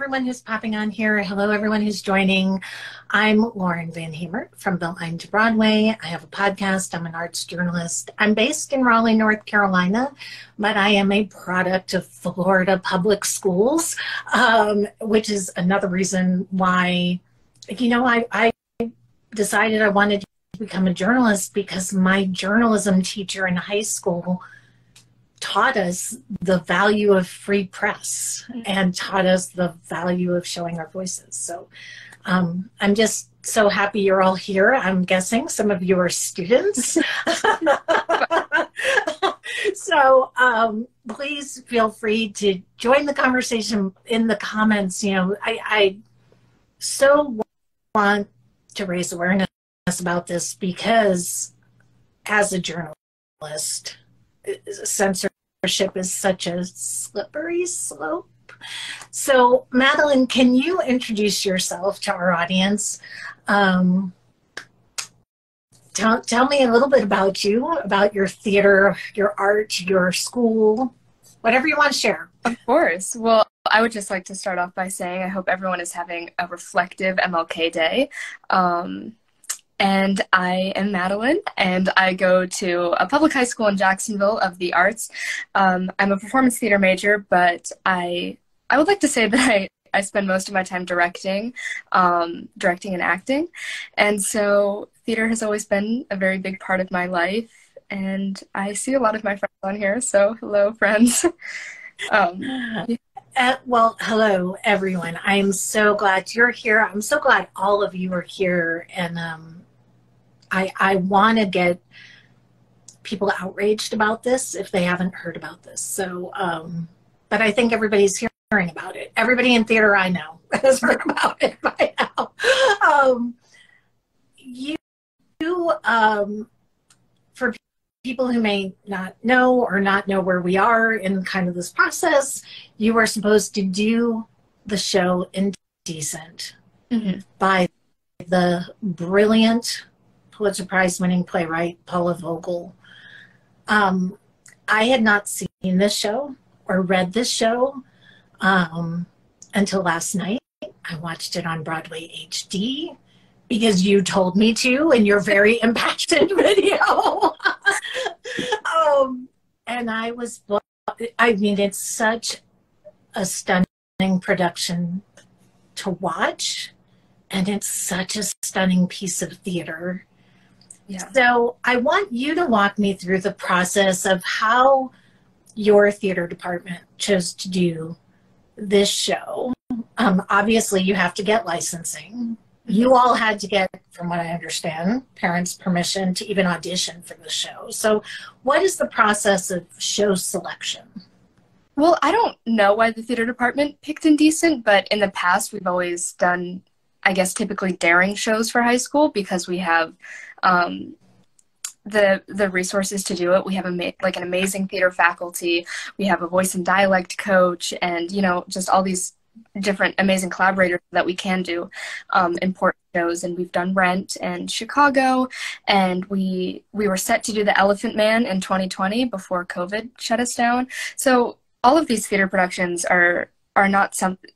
everyone who's popping on here. Hello, everyone who's joining. I'm Lauren Van Hemert from Beltline to Broadway. I have a podcast. I'm an arts journalist. I'm based in Raleigh, North Carolina, but I am a product of Florida public schools, which is another reason why, I decided I wanted to become a journalist, because my journalism teacher in high school taught us the value of free press and taught us the value of showing our voices. So I'm just so happy you're all here. I'm guessing some of you are students. So please feel free to join the conversation in the comments. I so want to raise awareness about this, because as a journalist, censorship is such a slippery slope. So, Madeline, can you introduce yourself to our audience? Tell me a little bit about you, about your theater, your art, your school, whatever you want to share. Of course. Well, I would just like to start off by saying I hope everyone is having a reflective MLK Day. And I am Madeline, and I go to a public high school in Jacksonville of the arts. I'm a performance theater major, but I would like to say that I spend most of my time directing and acting. And so theater has always been a very big part of my life, and I see a lot of my friends on here, so hello, friends. Well, hello, everyone. I am so glad you're here. I'm so glad all of you are here, and I want to get people outraged about this if they haven't heard about this. So, but I think everybody's hearing about it. Everybody in theater I know has heard about it by now. For people who may not know or not know where we are in kind of this process, you were supposed to do the show Indecent by the brilliant Pulitzer Prize winning playwright Paula Vogel. I had not seen this show or read this show until last night. I watched it on Broadway HD because you told me to in your very impassioned video. And it's such a stunning production to watch, and it's such a stunning piece of theater. Yeah. So I want you to walk me through the process of how your theater department chose to do this show. Obviously, you have to get licensing. You all had to get, from what I understand, parents' permission to even audition for the show. So what is the process of show selection? Well, I don't know why the theater department picked Indecent, but in the past we've always done, I guess, typically daring shows for high school, because we have the resources to do it. We have an amazing theater faculty. We have a voice and dialect coach, and just all these different amazing collaborators that we can do important shows. And we've done Rent and Chicago, and we were set to do The Elephant Man in 2020 before COVID shut us down. So all of these theater productions are not something.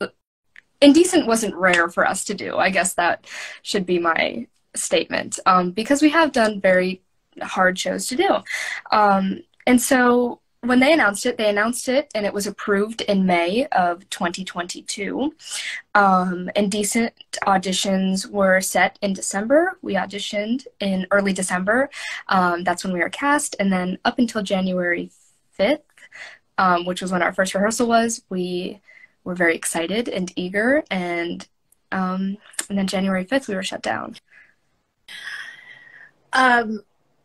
Indecent wasn't rare for us to do. I guess that should be my statement, because we have done very hard shows to do. And so when they announced it, and it was approved in May of 2022. Indecent auditions were set in December. We auditioned in early December. That's when we were cast. And then up until January 5th, which was when our first rehearsal was, we were very excited and eager. And then January 5th, we were shut down.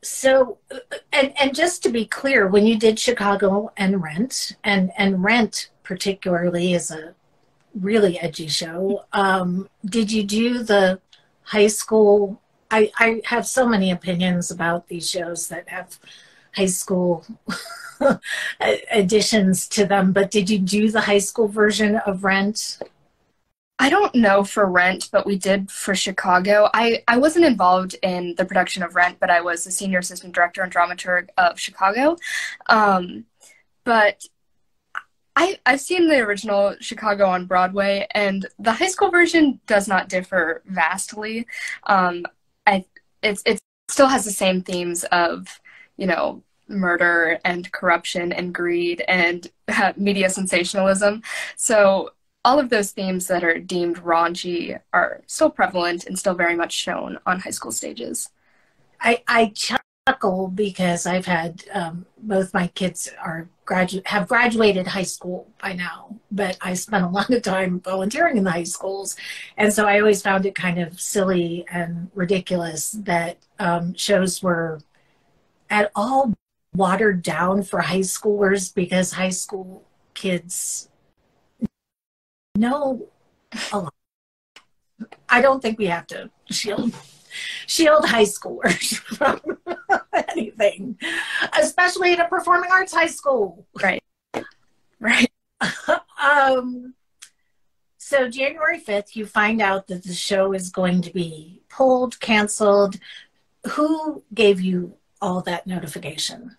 So, and just to be clear, when you did Chicago and Rent, and Rent particularly is a really edgy show, did you do the high school? I have so many opinions about these shows that have high school additions to them, but did you do the high school version of Rent? I don't know for Rent, but we did for Chicago. I wasn't involved in the production of Rent, but I was the senior assistant director and dramaturg of Chicago. But I've seen the original Chicago on Broadway, and the high school version does not differ vastly. I it still has the same themes of, you know, murder and corruption and greed and media sensationalism. So all of those themes that are deemed raunchy are still prevalent and still very much shown on high school stages. I chuckle because I've had both my kids have graduated high school by now, but I spent a lot of time volunteering in the high schools, and so I always found it kind of silly and ridiculous that shows were at all watered down for high schoolers because high school kids know a lot. I don't think we have to shield high schoolers from anything, especially in a performing arts high school. Right. Right. So January 5th, you find out that the show is going to be pulled, canceled. Who gave you all that notification?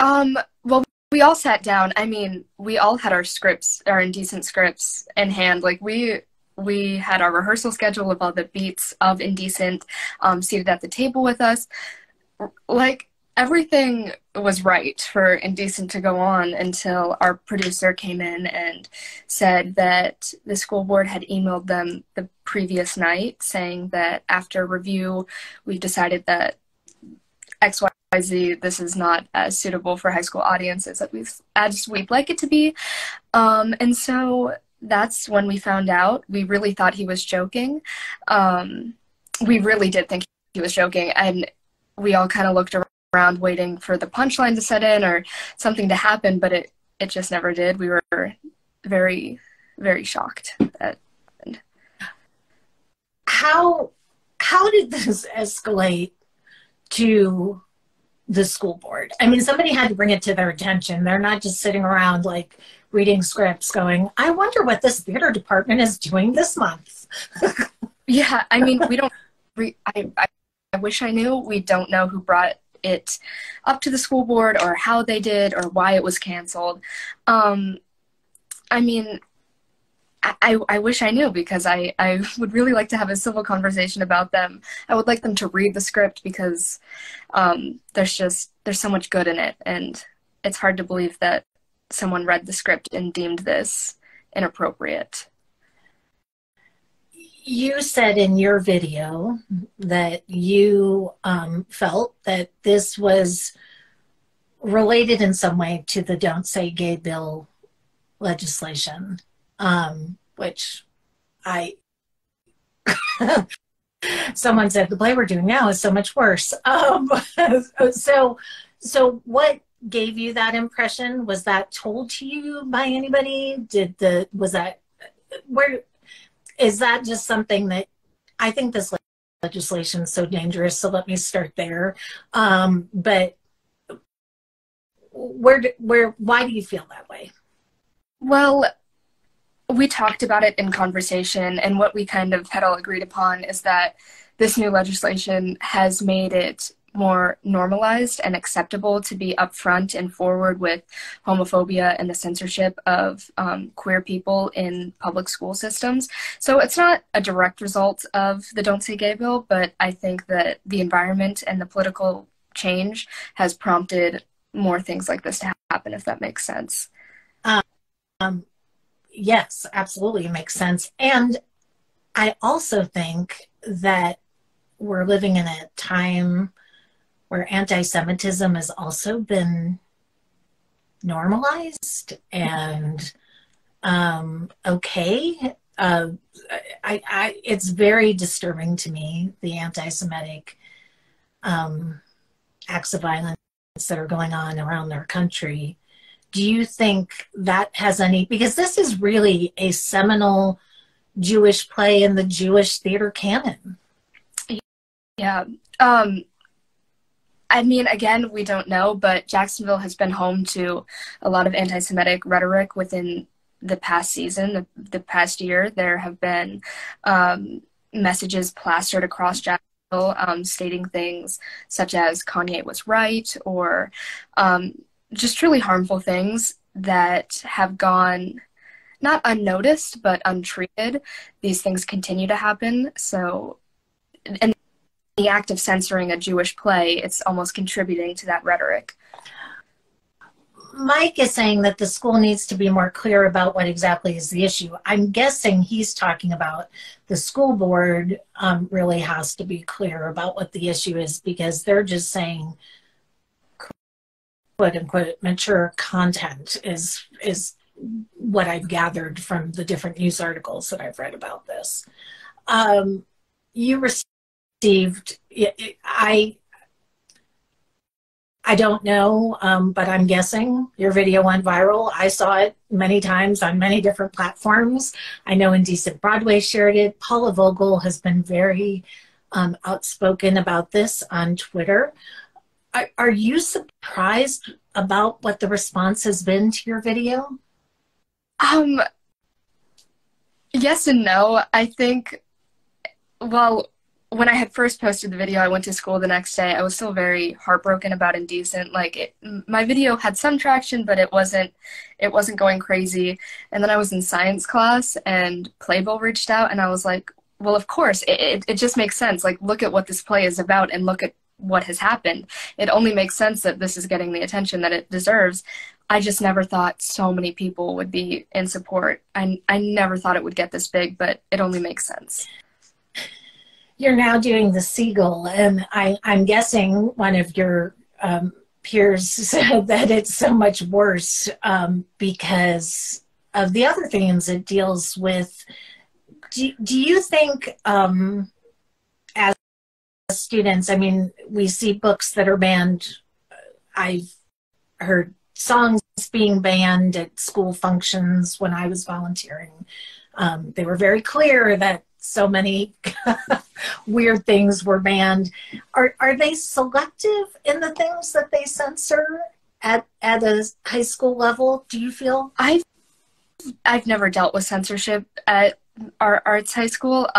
Well, we all sat down. I mean, we all had our scripts, our Indecent scripts in hand. Like we had our rehearsal schedule of all the beats of Indecent, seated at the table with us. Like, everything was right for Indecent to go on until our producer came in and said that the school board had emailed them the previous night saying that after review, we've decided that XYZ, this is not as suitable for high school audiences as we'd like it to be. And so that's when we found out. We really thought he was joking. We really did think he was joking, and we all kind of looked around waiting for the punchline to set in or something to happen, but it just never did. We were very, very shocked. How did this escalate to the school board? I mean, somebody had to bring it to their attention. They're not just sitting around like reading scripts going, I wonder what this theater department is doing this month. Yeah, I mean, we don't, I wish I knew. We don't know who brought it up to the school board or how they did or why it was canceled. I mean, I wish I knew because I would really like to have a civil conversation about them. I would like them to read the script because there's so much good in it, and it's hard to believe that someone read the script and deemed this inappropriate. You said in your video that you felt that this was related in some way to the Don't Say Gay bill legislation, which someone said the play we're doing now is so much worse. So what gave you that impression? Was that told to you by anybody? Is that just something that, I think this legislation is so dangerous, so let me start there. But why do you feel that way? Well, we talked about it in conversation, and what we kind of had all agreed upon is that this new legislation has made it more normalized and acceptable to be upfront and forward with homophobia and the censorship of queer people in public school systems. So it's not a direct result of the Don't Say Gay bill, but I think that the environment and the political change has prompted more things like this to happen, if that makes sense. Yes, absolutely, it makes sense. And I also think that we're living in a time where anti-Semitism has also been normalized and okay. It's very disturbing to me, the anti-Semitic acts of violence that are going on around our country. Do you think that has any, because this is really a seminal Jewish play in the Jewish theater canon? Yeah. I mean, again, we don't know, but Jacksonville has been home to a lot of anti-Semitic rhetoric within the past season, the past year. There have been messages plastered across Jacksonville stating things such as Kanye was right, or just truly harmful things that have gone not unnoticed, but untreated. These things continue to happen. So, and the act of censoring a Jewish play, it's almost contributing to that rhetoric. Mike is saying that the school needs to be more clear about what exactly is the issue. I'm guessing he's talking about the school board really has to be clear about what the issue is, because they're just saying, quote unquote, mature content is what I've gathered from the different news articles that I've read about this. You received, I don't know, but I'm guessing your video went viral. I saw it many times on many different platforms. I know Indecent Broadway shared it. Paula Vogel has been very outspoken about this on Twitter. Are you surprised about what the response has been to your video? Yes and no. I think, well, when I had first posted the video, I went to school the next day. I was still very heartbroken about Indecent. Like, my video had some traction, but it wasn't going crazy. And then I was in science class, and Playbill reached out, and I was like, well, of course, it just makes sense. Like, look at what this play is about, and look at what has happened. It only makes sense that this is getting the attention that it deserves. I just never thought so many people would be in support. I never thought it would get this big, but it only makes sense. You're now doing the Seagull, and I'm guessing one of your peers said that it's so much worse because of the other themes it deals with. Do you think, as students, I mean, we see books that are banned. I've heard songs being banned at school functions when I was volunteering. They were very clear that so many weird things were banned. Are they selective in the things that they censor at a high school level, do you feel? I've never dealt with censorship at our arts high school.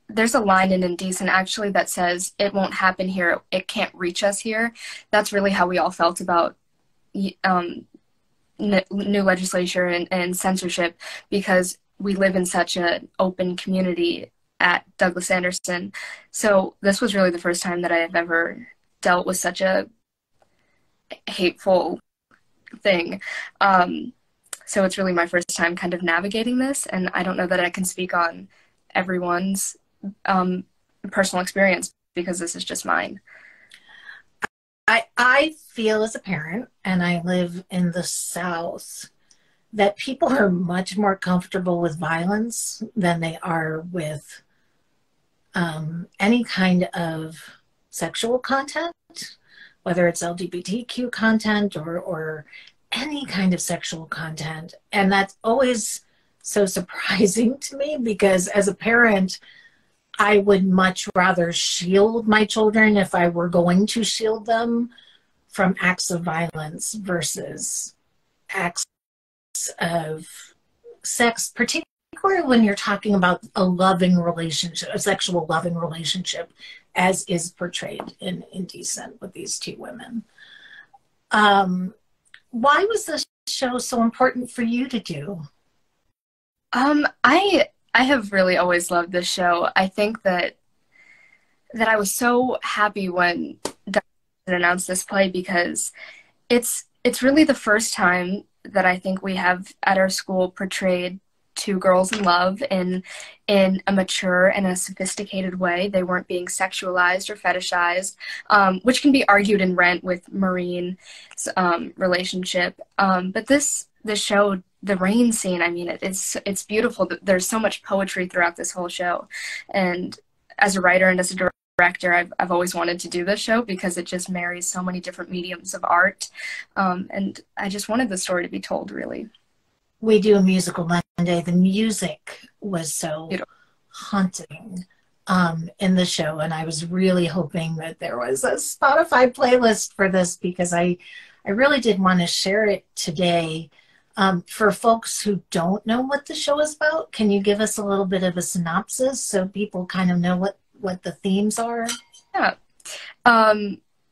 There's a line in Indecent actually that says, "It won't happen here, it can't reach us here." That's really how we all felt about new legislature and censorship, because we live in such an open community at Douglas Anderson. So this was really the first time that I have ever dealt with such a hateful thing. So it's really my first time kind of navigating this, and I don't know that I can speak on everyone's personal experience, because this is just mine. I feel as a parent, and I live in the South, that people are much more comfortable with violence than they are with any kind of sexual content, whether it's LGBTQ content or any kind of sexual content. And that's always so surprising to me, because as a parent, I would much rather shield my children, if I were going to shield them, from acts of violence versus acts of sex, particularly when you're talking about a loving relationship, a sexual loving relationship, as is portrayed in Indecent with these two women. Why was this show so important for you to do? I have really always loved this show. I think that I was so happy when Douglas announced this play, because it's really the first time that I think we have at our school portrayed two girls in love in a mature and a sophisticated way. They weren't being sexualized or fetishized, which can be argued in Rent with Maureen's relationship. But this show, the rain scene, I mean, it's beautiful. There's so much poetry throughout this whole show. And as a writer and as a director, I've always wanted to do this show, because it just marries so many different mediums of art. And I just wanted the story to be told, really. We do a musical Monday. The music was so Beautiful. haunting in the show, and I was really hoping that there was a Spotify playlist for this, because I really did want to share it today. For folks who don't know what the show is about, can you give us a little bit of a synopsis so people kind of know what the themes are? Yeah.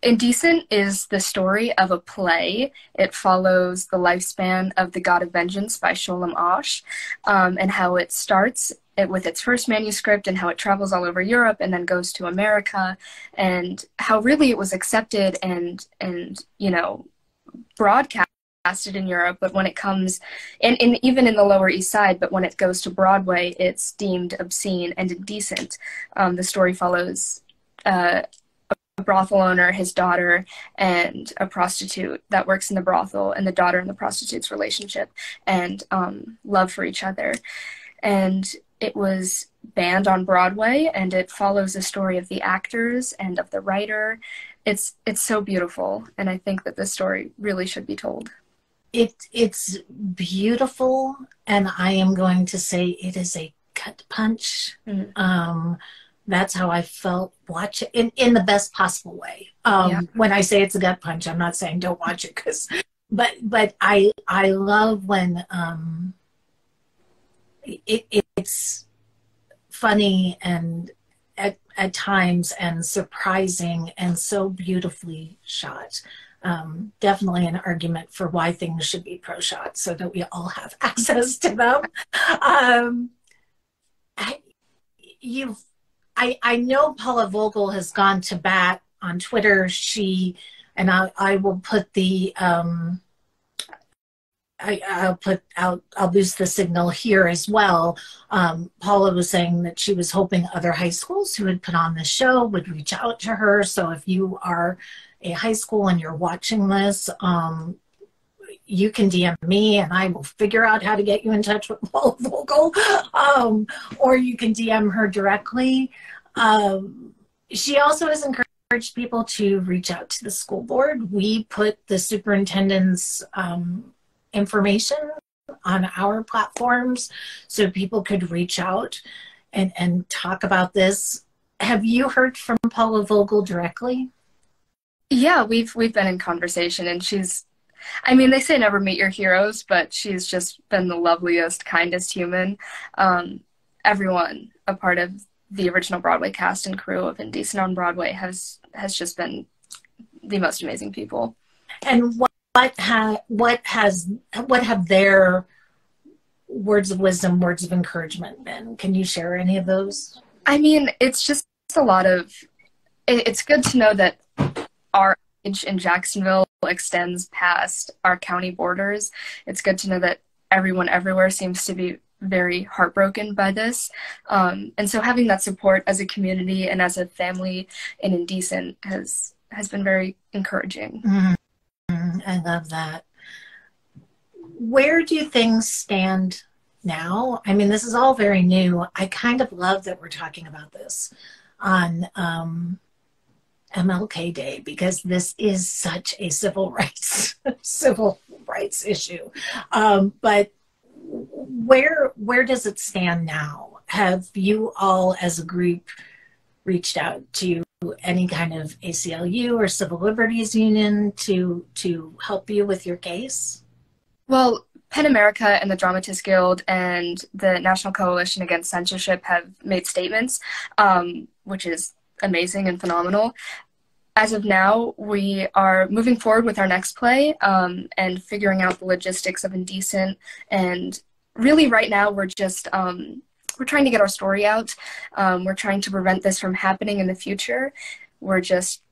Indecent is the story of a play. It follows the lifespan of The God of Vengeance by Sholem Asch, and how it starts with its first manuscript and how it travels all over Europe and then goes to America, and how really it was accepted and broadcasted in Europe, but when it comes, and even in the Lower East Side, but when it goes to Broadway, it's deemed obscene and indecent. The story follows a brothel owner, his daughter, and a prostitute that works in the brothel, and the daughter and the prostitute's relationship and love for each other. And it was banned on Broadway, and it follows the story of the actors and of the writer. It's so beautiful, and I think that this story really should be told. It's beautiful, and I am going to say it is a gut punch. That's how I felt watch it in the best possible way. When I say it's a gut punch, I'm not saying don't watch it, but I love when it's funny and at times and surprising and so beautifully shot. Definitely an argument for why things should be pro-shot so that we all have access to them. I know Paula Vogel has gone to bat on Twitter. I will put the I'll boost the signal here as well. Paula was saying that she was hoping other high schools who had put on the show would reach out to her. So if you are a high school and you're watching this, you can DM me and I will figure out how to get you in touch with Paula Vogel, or you can DM her directly. She also has encouraged people to reach out to the school board. We put the superintendent's information on our platforms so people could reach out and talk about this. Have you heard from Paula Vogel directly? Yeah, we've been in conversation, and they say never meet your heroes, but she's just been the loveliest, kindest human. Everyone a part of the original Broadway cast and crew of Indecent on Broadway has just been the most amazing people. And what have their words of wisdom, words of encouragement been? Can you share any of those? It's just a lot of, it's good to know that our age in Jacksonville extends past our county borders. It's good to know that everyone everywhere seems to be very heartbroken by this. And so having that support as a community and as a family in Indecent has been very encouraging. I love that. Where do things stand now? This is all very new. I kind of love that we're talking about this on MLK Day, because this is such a civil rights issue. But where does it stand now? Have you all as a group reached out to any kind of ACLU or Civil Liberties Union to help you with your case? Well, PEN America and the Dramatists Guild and the National Coalition Against Censorship have made statements, which is amazing and phenomenal. As of now, we are moving forward with our next play and figuring out the logistics of Indecent. And really right now we're just we're trying to get our story out. We're trying to prevent this from happening in the future. We're just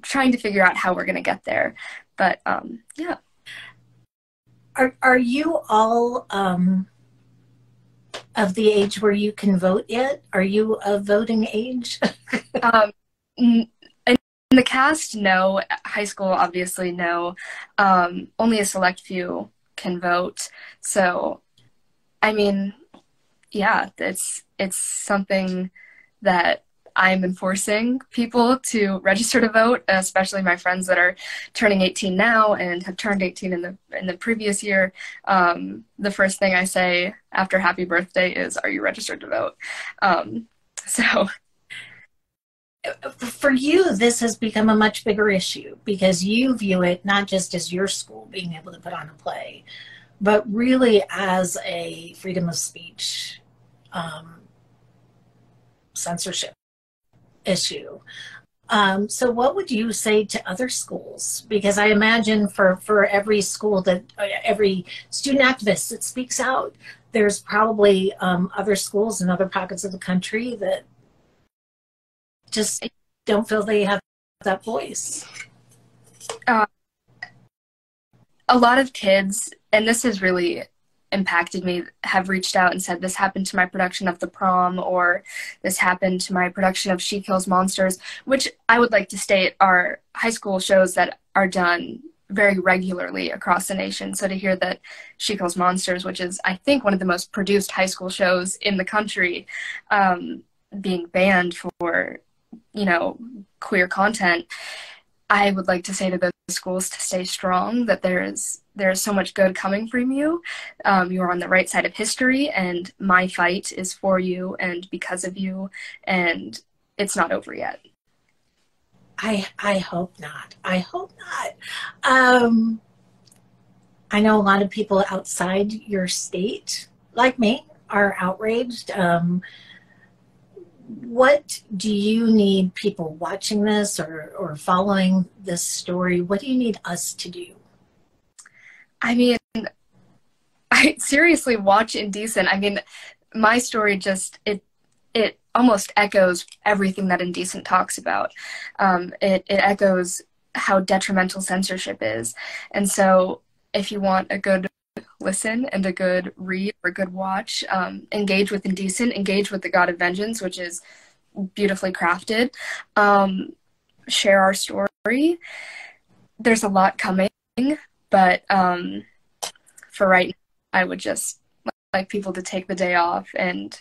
trying to figure out how we're going to get there. But yeah. Are you all of the age where you can vote yet? Are you of voting age? In the cast, no. High school, obviously, no. Only a select few can vote. So, yeah, it's something that I'm enforcing people to register to vote, especially my friends that are turning 18 now and have turned 18 in the previous year. The first thing I say after happy birthday is, "Are you registered to vote?" So for you, this has become a much bigger issue because you view it not just as your school being able to put on a play, but really as a freedom of speech censorship issue. So what would you say to other schools? Because I imagine for every school that every student activist that speaks out, there's probably other schools in other pockets of the country that just don't feel they have that voice. Uh, a lot of kids, and this has really impacted me, have reached out and said, this happened to my production of The Prom, or this happened to my production of She Kills Monsters, which I would like to state are high school shows that are done very regularly across the nation. So to hear that She Kills Monsters, which is, I think, one of the most produced high school shows in the country, being banned for, queer content, I would like to say to those schools to stay strong, that there is so much good coming from you. You are on the right side of history, and my fight is for you and because of you, and it's not over yet. I hope not. I hope not. I know a lot of people outside your state, like me, are outraged. What do you need people watching this or following this story? What do you need us to do? I mean, I seriously watch Indecent. I mean, my story just, it almost echoes everything that Indecent talks about. It echoes how detrimental censorship is. And so if you want a good listen and a good read or a good watch, engage with Indecent, engage with The God of Vengeance, which is beautifully crafted. Share our story. There's a lot coming, but for right now, I would just like people to take the day off and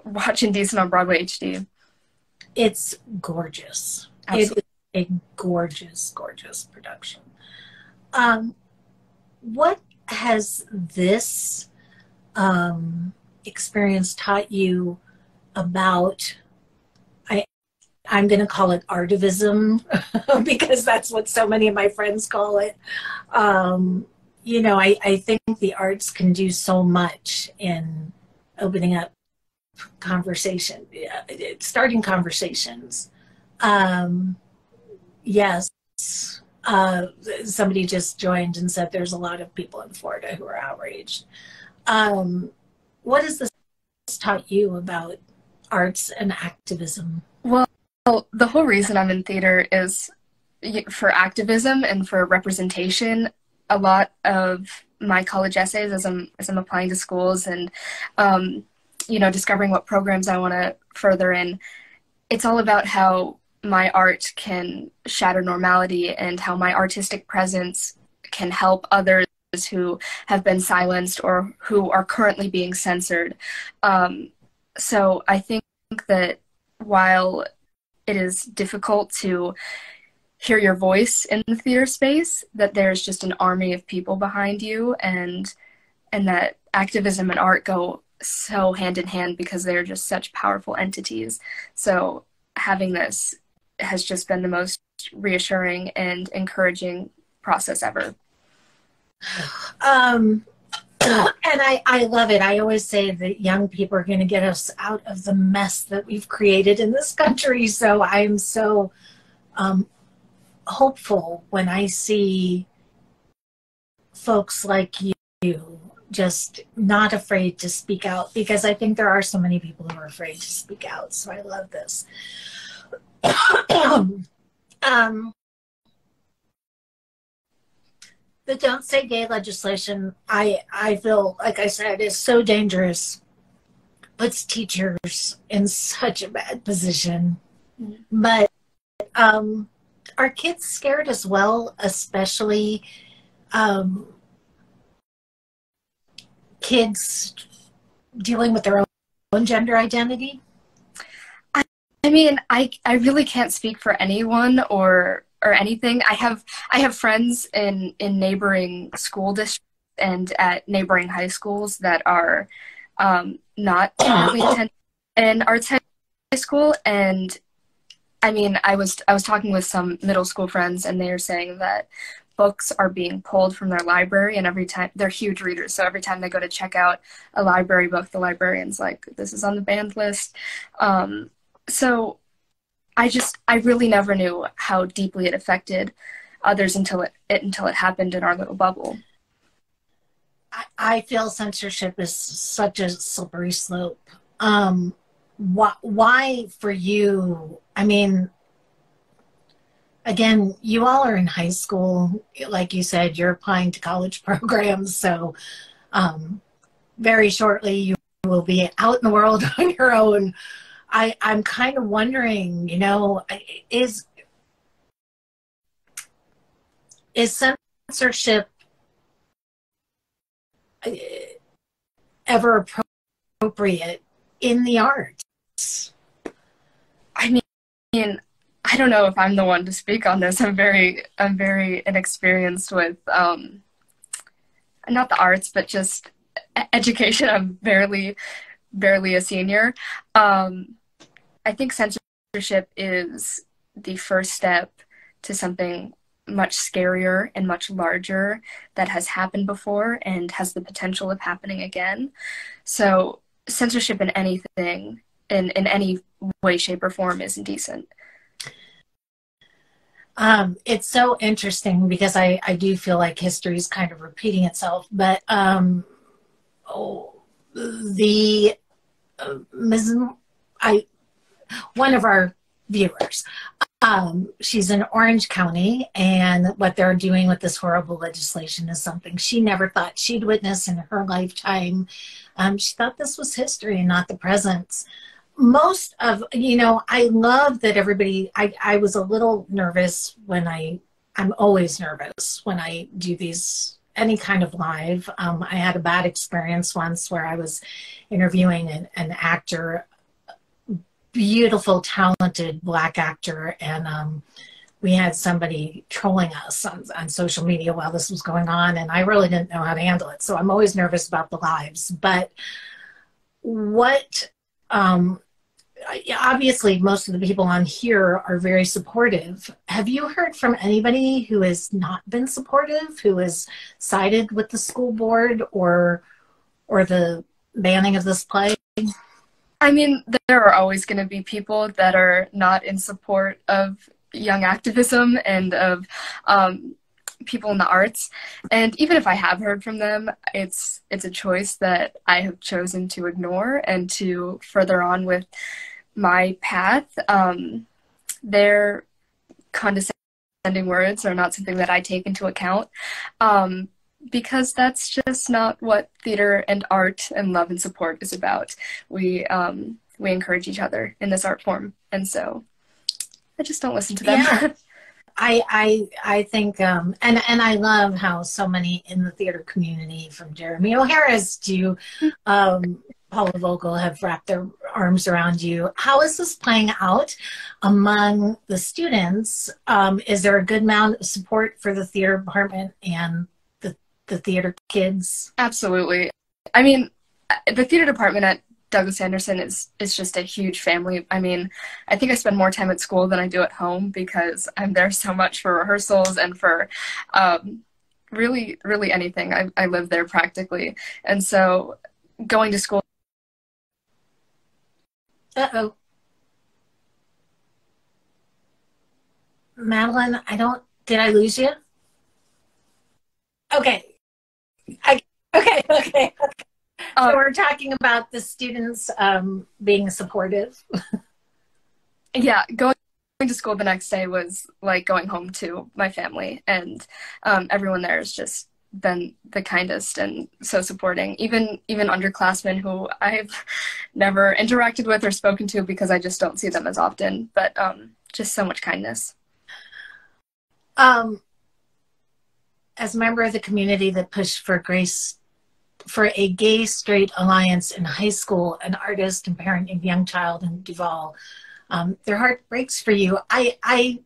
watch Indecent on Broadway HD. It's gorgeous. Absolutely. It is a gorgeous, gorgeous production. What has this experience taught you about, I'm going to call it artivism because that's what so many of my friends call it. I think the arts can do so much in opening up conversation, starting conversations. Yes, somebody just joined and said there's a lot of people in Florida who are outraged. What has this taught you about arts and activism? Well, the whole reason I'm in theater is for activism and for representation. A lot of my college essays, as I'm applying to schools and discovering what programs I want to further in, it's all about how my art can shatter normality and how my artistic presence can help others who have been silenced or who are currently being censored. So I think that while it is difficult to hear your voice in the theater space, that there's just an army of people behind you, and that activism and art go so hand in hand because they're just such powerful entities. So having this has just been the most reassuring and encouraging process ever. And I love it. I always say that young people are going to get us out of the mess that we've created in this country. So I'm so hopeful when I see folks like you just not afraid to speak out, because I think there are so many people who are afraid to speak out. So I love this. The Don't Say Gay legislation, I feel, like I said, is so dangerous. Puts teachers in such a bad position. But are kids scared as well, especially kids dealing with their own gender identity? I mean, I really can't speak for anyone or anything. I have friends in neighboring school districts and at neighboring high schools that are not currently attending an arts high school. And I mean, I was talking with some middle school friends, and they are saying that books are being pulled from their library, and every time, they're huge readers, so every time they go to check out a library book, the librarian's like, this is on the banned list. So I really never knew how deeply it affected others until it happened in our little bubble. I feel censorship is such a slippery slope. Why for you? I mean, again, you all are in high school. Like you said, you're applying to college programs. So very shortly, you will be out in the world on your own. I'm kind of wondering, is censorship ever appropriate in the arts? I mean, I don't know if I'm the one to speak on this. I'm very inexperienced with not the arts, but just education. I'm barely a senior. I think censorship is the first step to something much scarier and much larger that has happened before and has the potential of happening again. So censorship in anything, in any way, shape, or form is indecent. It's so interesting because I do feel like history is kind of repeating itself, but one of our viewers, she's in Orange County, and what they're doing with this horrible legislation is something she never thought she'd witness in her lifetime. She thought this was history and not the present. Most of, I love that everybody, I was a little nervous I'm always nervous when I do these, any kind of live. I had a bad experience once where I was interviewing an actor, beautiful, talented Black actor, and we had somebody trolling us on social media while this was going on, and I really didn't know how to handle it. So I'm always nervous about the lives. But obviously most of the people on here are very supportive. Have you heard from anybody who has not been supportive, who has sided with the school board or the banning of this play? I mean, there are always going to be people that are not in support of young activism and of people in the arts. And even if I have heard from them, it's a choice that I have chosen to ignore and to further on with my path. Their condescending words are not something that I take into account, because that's just not what theater and art and love and support is about. We encourage each other in this art form, and so I just don't listen to them. Yeah. I think, and I love how so many in the theater community, from Jeremy O'Hara's to Paula Vogel, have wrapped their arms around you. How is this playing out among the students? Is there a good amount of support for the theater department and the theater kids? Absolutely. I mean, the theater department at Douglas Anderson is just a huge family. I mean, I think I spend more time at school than I do at home because I'm there so much for rehearsals and for really anything. I live there practically. And so going to school. Uh-oh. Madeline, did I lose you? Okay. Okay. So we're talking about the students being supportive. Yeah, going to school the next day was like going home to my family, and everyone there has just been the kindest and so supporting. Even underclassmen who I've never interacted with or spoken to because I just don't see them as often, but just so much kindness. As a member of the community that pushed for a gay-straight alliance in high school, an artist and parent of young child in Duval, their heart breaks for you. I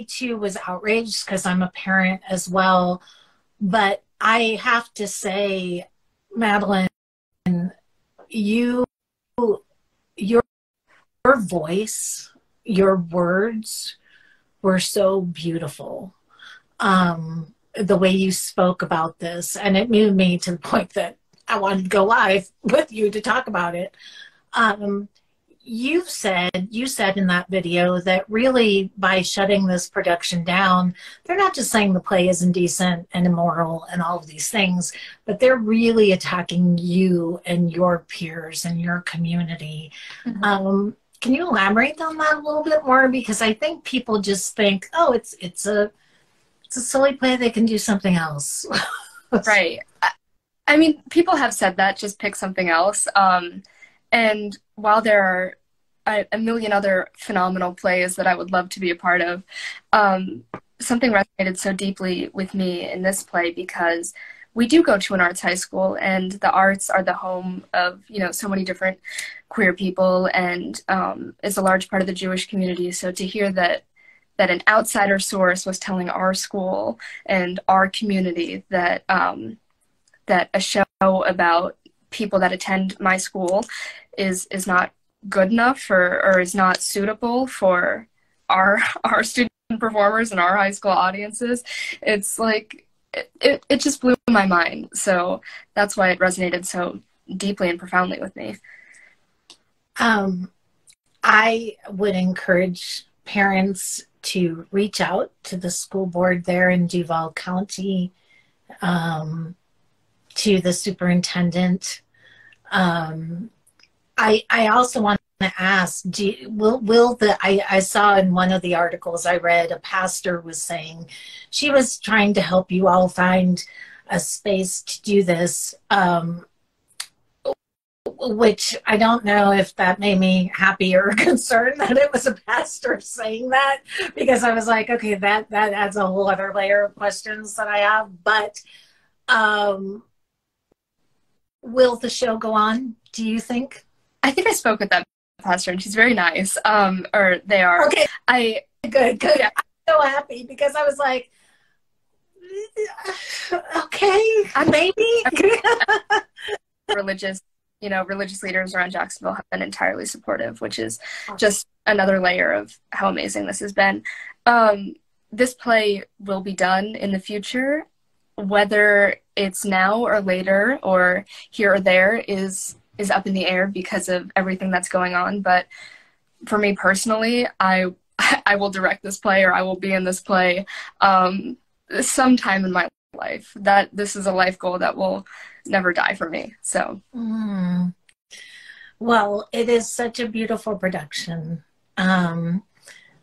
too was outraged because I'm a parent as well. But I have to say, Madeline, your voice, your words were so beautiful. The way you spoke about this, and it moved me to the point that I wanted to go live with you to talk about it. Um, you said in that video that really by shutting this production down, they're not just saying the play is indecent and immoral and all of these things, but they're really attacking you and your peers and your community. Can you elaborate on that a little bit more? Because I think people just think, oh, it's a silly play, they can do something else. Right. I mean, people have said that, just pick something else. And while there are a million other phenomenal plays that I would love to be a part of, something resonated so deeply with me in this play because we do go to an arts high school, and the arts are the home of, so many different queer people, and is a large part of the Jewish community. So to hear that an outsider source was telling our school and our community that that a show about people that attend my school is not good enough or is not suitable for our student performers and our high school audiences, it's like it just blew my mind. So that's why it resonated so deeply and profoundly with me. I would encourage parents to reach out to the school board there in Duval County, to the superintendent. I also want to ask, I saw in one of the articles I read, a pastor was saying she was trying to help you all find a space to do this, which I don't know if that made me happy or concerned that it was a pastor saying that, because I was like, okay, that adds a whole other layer of questions that I have. But will the show go on, do you think? I think I spoke with that pastor, and she's very nice. Or they are. Okay. Good. Yeah. I'm so happy because I was like, okay, maybe. Religious leaders around Jacksonville have been entirely supportive, which is just another layer of how amazing this has been. This play will be done in the future. Whether it's now or later or here or there is up in the air because of everything that's going on. But for me personally, I will direct this play, or I will be in this play sometime in my life. That this is a life goal that will never die for me. So well, it is such a beautiful production.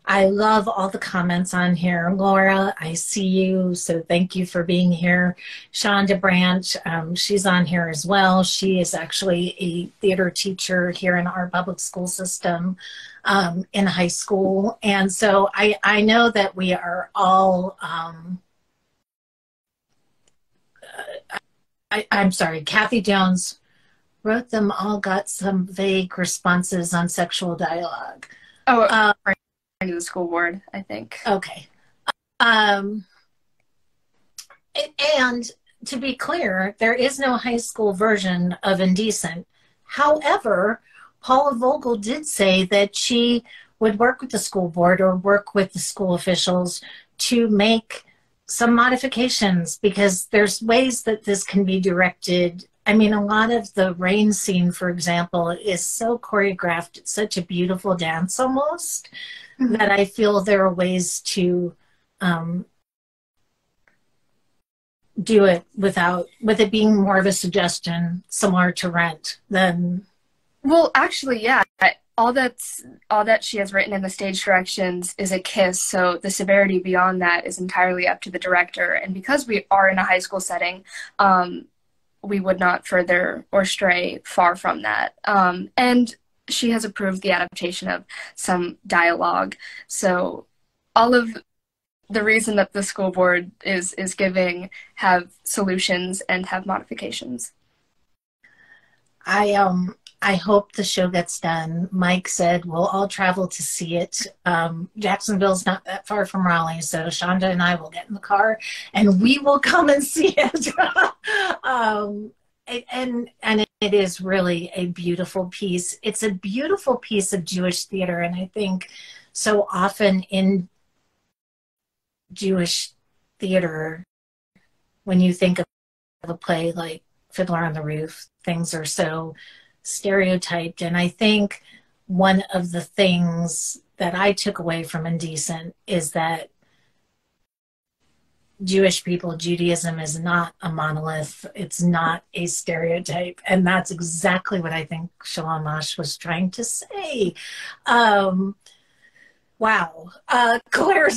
I love all the comments on here. Laura, I see you, so thank you for being here. Shonda Branch, she's on here as well. She is actually a theater teacher here in our public school system in high school. And so I know that we are all, I'm sorry, Kathy Jones wrote them all, got some vague responses on sexual dialogue. Oh, to the school board, I think. Okay. And to be clear, there is no high school version of Indecent. However, Paula Vogel did say that she would work with the school board or work with the school officials to make some modifications, because there's ways that this can be directed. I mean, a lot of the rain scene, for example, is so choreographed. It's such a beautiful dance almost. That I feel there are ways to do it with it being more of a suggestion, similar to Rent. Than well, actually, yeah. All that she has written in the stage directions is a kiss. So the severity beyond that is entirely up to the director. And because we are in a high school setting, we would not further or stray far from that. And she has approved the adaptation of some dialogue. So all of the reason that the school board is giving have solutions and have modifications. I hope the show gets done. Mike said we'll all travel to see it. Jacksonville's not that far from Raleigh, so Shonda and I will get in the car and we will come and see it. And it is really a beautiful piece. It's a beautiful piece of Jewish theater, and I think so often in Jewish theater, when you think of a play like Fiddler on the Roof. Things are so stereotyped. And I think one of the things that I took away from Indecent is that Jewish people, Judaism is not a monolith. It's not a stereotype. And that's exactly what I think Shalom Ash was trying to say. Um, wow. Claire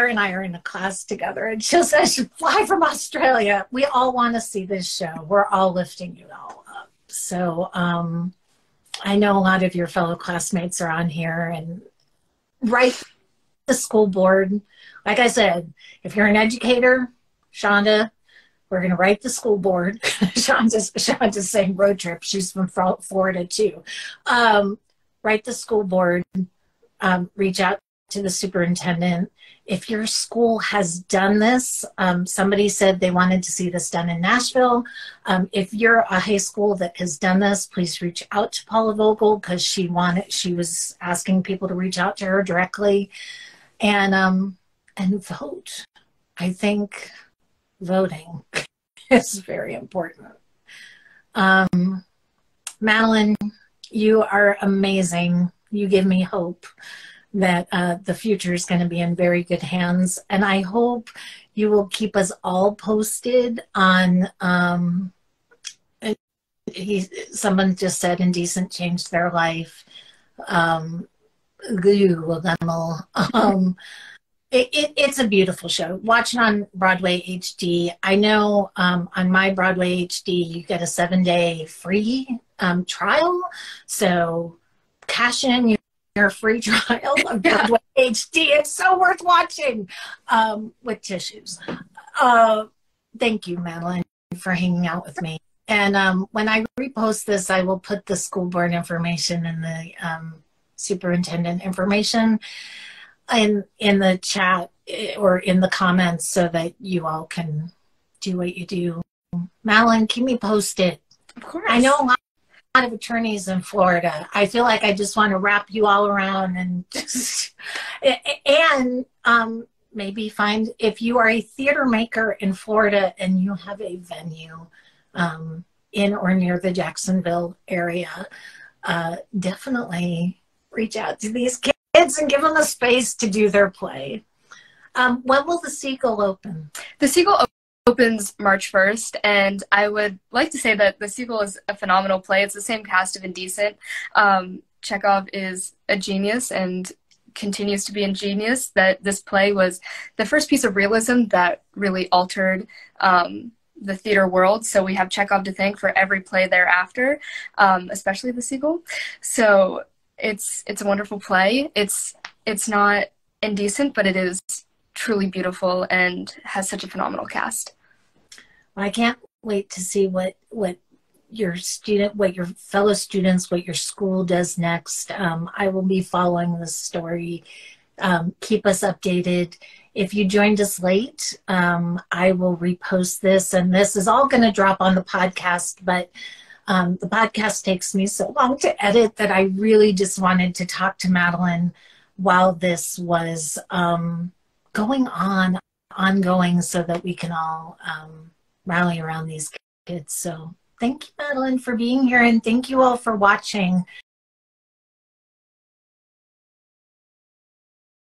and I are in a class together, and she says, fly from Australia. We all want to see this show. We're all lifting you all up. So I know a lot of your fellow classmates are on here, and write the school board. Like I said, if you're an educator, Shonda, we're going to write the school board. Shonda's saying road trip. She's from Florida too. Write the school board. Reach out to the superintendent. If your school has done this, somebody said they wanted to see this done in Nashville. If you're a high school that has done this, please reach out to Paula Vogel, because she was asking people to reach out to her directly, and vote. I think voting is very important. Madeline, you are amazing. You give me hope that the future is going to be in very good hands. And I hope you will keep us all posted on, someone just said Indecent changed their life. It's a beautiful show. Watch it on Broadway HD. I know on my Broadway HD, you get a 7-day free trial. So cash in your free trial of Broadway HD. It's so worth watching with tissues. Thank you, Madeline, for hanging out with me. And when I repost this, I will put the school board information and the superintendent information in the chat or in the comments, so that you all can do what you do. Madeline, keep me posted. Of course. I know a lot of attorneys in Florida. I feel like I just want to wrap you all around and just and maybe find, if you are a theater maker in Florida and you have a venue in or near the Jacksonville area, definitely reach out to these kids and give them a space to do their play. When will the Seagull open? The Seagull opens March 1st, and I would like to say that the Seagull is a phenomenal play. It's the same cast of Indecent. Chekhov is a genius and continues to be ingenious. That this play was the first piece of realism that really altered the theater world. So we have Chekhov to thank for every play thereafter, especially the Seagull. So it's a wonderful play. It's not indecent, but it is truly beautiful and has such a phenomenal cast. Well, I can't wait to see what your fellow students, what your school does next. I will be following this story. Keep us updated. If you joined us late, I will repost this, and this is all going to drop on the podcast, but the podcast takes me so long to edit that I really just wanted to talk to Madeline while this was ongoing, so that we can all rally around these kids. So thank you, Madeline, for being here, and thank you all for watching.